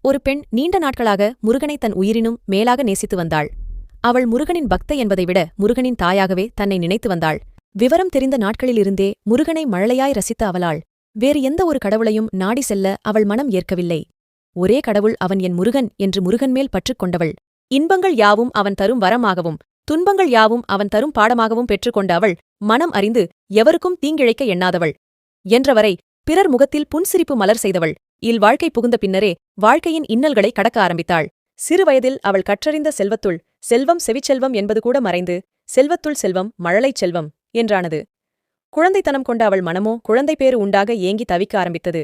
ஒரு பெண் நீண்ட நாட்களாக முருகனை தன் உயிரினும் மேலாக நேசித்து வந்தாள். அவள் முருகனின் பக்தை என்பதை விட முருகனின் தாயாகவே தன்னை நினைத்து வந்தாள். விவரம் தெரிந்த நாட்களிலிருந்தே முருகனை மழலையாய் ரசித்த அவளால் வேறு எந்த ஒரு கடவுளையும் நாடி செல்ல அவள் மனம் ஏற்கவில்லை. ஒரே கடவுள் அவன் என் முருகன் என்று முருகன் மேல் பற்றுக் கொண்டவள். இன்பங்கள் யாவும் அவன் தரும் வரமாகவும் துன்பங்கள் யாவும் அவன் தரும் பாடமாகவும் பெற்றுக்கொண்ட அவள் மனம் அறிந்து எவருக்கும் தீங்கிழைக்க எண்ணாதவள் என்றவரை பிறர் முகத்தில் புன்சிரிப்பு மலர் செய்தவள். வாழ்க்கை புகுந்த பின்னரே வாழ்க்கையின் இன்னல்களை கடக்க ஆரம்பித்தாள். சிறுவயதில் அவள் கற்றறிந்த செல்வத்துள் செல்வம் செவிச்செல்வம் என்பது கூட மறைந்து செல்வத்துள் செல்வம் மழலைச் செல்வம் என்றானது. குழந்தைத்தனம் கொண்ட அவள் மனமோ குழந்தை பேறு உண்டாக ஏங்கி தவிக்க ஆரம்பித்தது.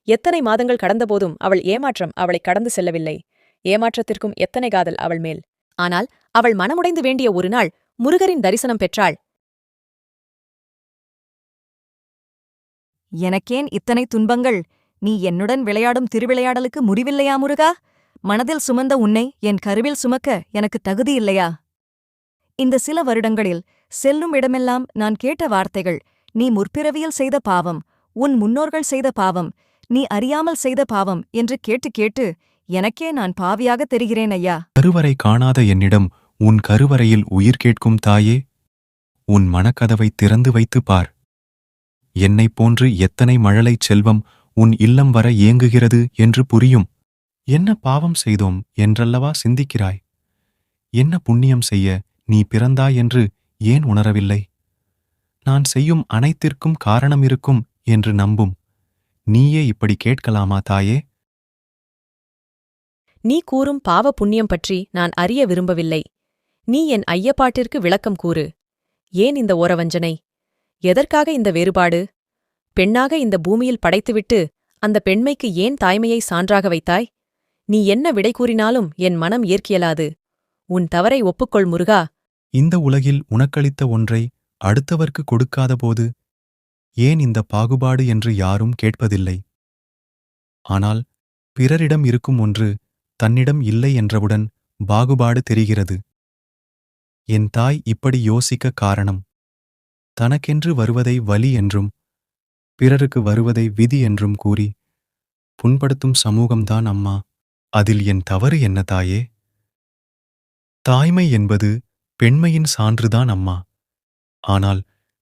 எத்தனை மாதங்கள் கடந்தபோதும் அவள் ஏமாற்றம் அவளை கடந்து செல்லவில்லை. ஏமாற்றத்திற்கும் எத்தனை காதல் அவள் மேல். ஆனால் அவள் மனமுடைந்து வேண்டிய ஒரு நாள் முருகரின் தரிசனம் பெற்றாள். எனக்கேன் இத்தனை துன்பங்கள்? நீ என்னுடன் விளையாடும் திருவிளையாடலுக்கு முடிவில்லையா முருகா? மனதில் சுமந்த உன்னை என் கருவில் சுமக்க எனக்கு தகுதியில்லையா? இந்த சில வருடங்களில் செல்லும் இடமெல்லாம் நான் கேட்ட வார்த்தைகள், நீ முற்பிறவியில் செய்த பாவம், உன் முன்னோர்கள் செய்த பாவம், நீ அறியாமல் செய்த பாவம் என்று கேட்டு கேட்டு எனக்கே நான் பாவியாக தெரிகிறேன் ஐயா. கருவறை காணாத என்னிடம் உன் கருவறையில் உயிர் கேட்கும் தாயே, உன் மனக்கதவை திறந்து வைத்து பார். என்னைப் போன்று எத்தனை மழலைச் செல்வம் உன் இல்லம் வர ஏங்குகிறது என்று புரியும். என்ன பாவம் செய்தோம் என்றல்லவா சிந்திக்கிறாய்? என்ன புண்ணியம் செய்ய நீ பிறந்தாய் என்று ஏன் உணரவில்லை? நான் செய்யும் அனைத்திற்கும் காரணமிருக்கும் என்று நம்பும் நீயே இப்படி கேட்கலாமா தாயே? நீ கூறும் பாவ புண்ணியம் பற்றி நான் அறிய விரும்பவில்லை. நீ என் ஐயப்பாட்டிற்கு விளக்கம் கூறு. ஏன் இந்த ஓரவஞ்சனை? எதற்காக இந்த வேறுபாடு? பெண்ணாக இந்த பூமியில் படைத்துவிட்டு அந்த பெண்மைக்கு ஏன் தாய்மையை சான்றாக வைத்தாய்? நீ என்ன விடை கூறினாலும் என் மனம் ஏற்கியலாது. உன் தவறை ஒப்புக்கொள் முருகா. இந்த உலகில் உனக்களித்த ஒன்றை அடுத்தவர்க்கு கொடுக்காதபோது ஏன் இந்த பாகுபாடு என்று யாரும் கேட்பதில்லை. ஆனால் பிறரிடம் இருக்கும் ஒன்று தன்னிடம் இல்லை என்றவுடன் பாகுபாடு தெரிகிறது. என் தாய் இப்படி யோசிக்க காரணம், தனக்கென்று வருவதை வலி என்றும் பிறருக்கு வருவதை விதி என்றும் கூறி புண்படுத்தும் சமூகம்தான் அம்மா. அதில் என் தவறு என்ன தாயே? தாய்மை என்பது பெண்மையின் சான்றுதான் அம்மா. ஆனால்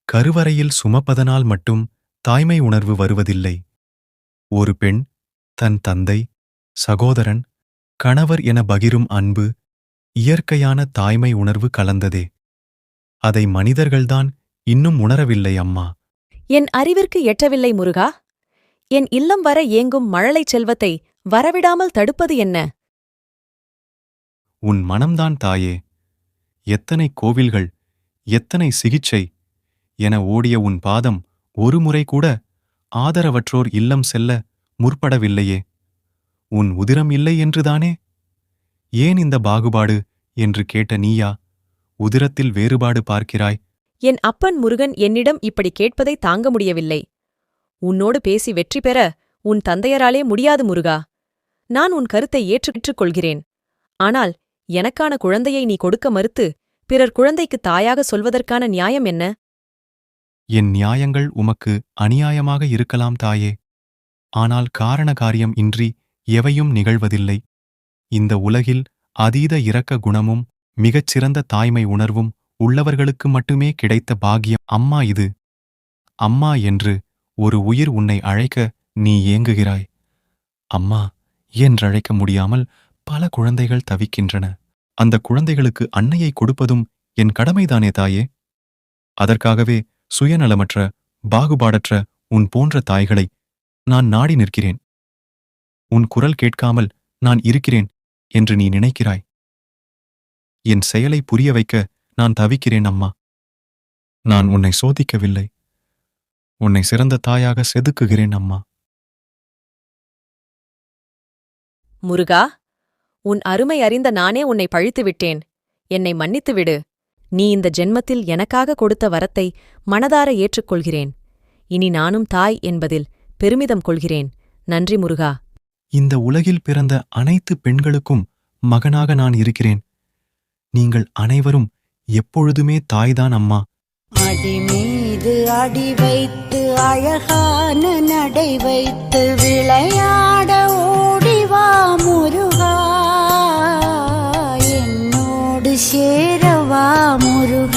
கருவறையில் சுமப்பதனால் மட்டும் தாய்மை உணர்வு வருவதில்லை. ஒரு பெண் தன் தந்தை, சகோதரன், கணவர் என பகிரும் அன்பு இயற்கையான தாய்மை உணர்வு கலந்ததே. அதை மனிதர்கள்தான் இன்னும் உணரவில்லை அம்மா. என் அறிவிற்கு எட்டவில்லை முருகா. என் இல்லம் வர ஏங்கும் மழலைச் செல்வத்தை வரவிடாமல் தடுப்பது என்ன? உன் மனம்தான் தாயே. எத்தனை கோவில்கள், எத்தனை சிகிச்சை என ஓடிய உன் பாதம் ஒருமுறை கூட ஆதரவற்றோர் இல்லம் செல்ல முற்படவில்லையே. உன் உதிரம் இல்லை என்றுதானே? ஏன் இந்த பாகுபாடு என்று கேட்ட நீயா உதிரத்தில் வேறுபாடு பார்க்கிறாய்? என் அப்பன் முருகன் என்னிடம் இப்படி கேட்பதை தாங்க முடியவில்லை. உன்னோடு பேசி வெற்றி பெற உன் தந்தையராலே முடியாது முருகா. நான் உன் கருத்தை ஏற்றுக்கொள்கிறேன். ஆனால் எனக்கான குழந்தையை நீ கொடுக்க மறுத்து பிறர் குழந்தைக்கு தாயாக சொல்வதற்கான நியாயம் என்ன? என் நியாயங்கள் உமக்கு அநியாயமாக இருக்கலாம் தாயே. ஆனால் காரண காரியம் இன்றி எவையும் நிகழ்வதில்லை. இந்த உலகில் அதீத இரக்க குணமும் மிகச்சிறந்த தாய்மை உணர்வும் உள்ளவர்களுக்கு மட்டுமே கிடைத்த பாக்கியம் அம்மா இது. அம்மா என்று ஒரு உயிர் உன்னை அழைக்க நீ ஏங்குகிறாய். அம்மா என்றழைக்க முடியாமல் பல குழந்தைகள் தவிக்கின்றன. அந்த குழந்தைகளுக்கு அன்னையை கொடுப்பதும் என் கடமைதானே தாயே? அதற்காகவே சுயநலமற்ற, பாகுபாடற்ற உன் போன்ற தாய்களை நான் நாடி நிற்கிறேன். உன் குரல் கேட்காமல் நான் இருக்கிறேன் என்று நீ நினைக்கிறாய். என் செயலை புரிய வைக்க நான் தவிக்கிறேன் அம்மா. நான் உன்னை சோதிக்கவில்லை. உன்னை சிறந்த தாயாக செதுக்குகிறேன் அம்மா. முருகா, உன் அருமை அறிந்த நானே உன்னை பழித்துவிட்டேன். என்னை மன்னித்துவிடு. நீ இந்த ஜென்மத்தில் எனக்காக கொடுத்த வரத்தை மனதார ஏற்றுக்கொள்கிறேன். இனி நானும் தாய் என்பதில் பெருமிதம் கொள்கிறேன். நன்றி முருகா. இந்த உலகில் பிறந்த அனைத்து பெண்களுக்கும் மகனாக நான் இருக்கிறேன். நீங்கள் அனைவரும் எப்பொழுதுமே தாய்தான் அம்மா. அடி மீது அடி வைத்து அழகான நடை வைத்து விளையாட ஓடிவா சேரவா முருகா.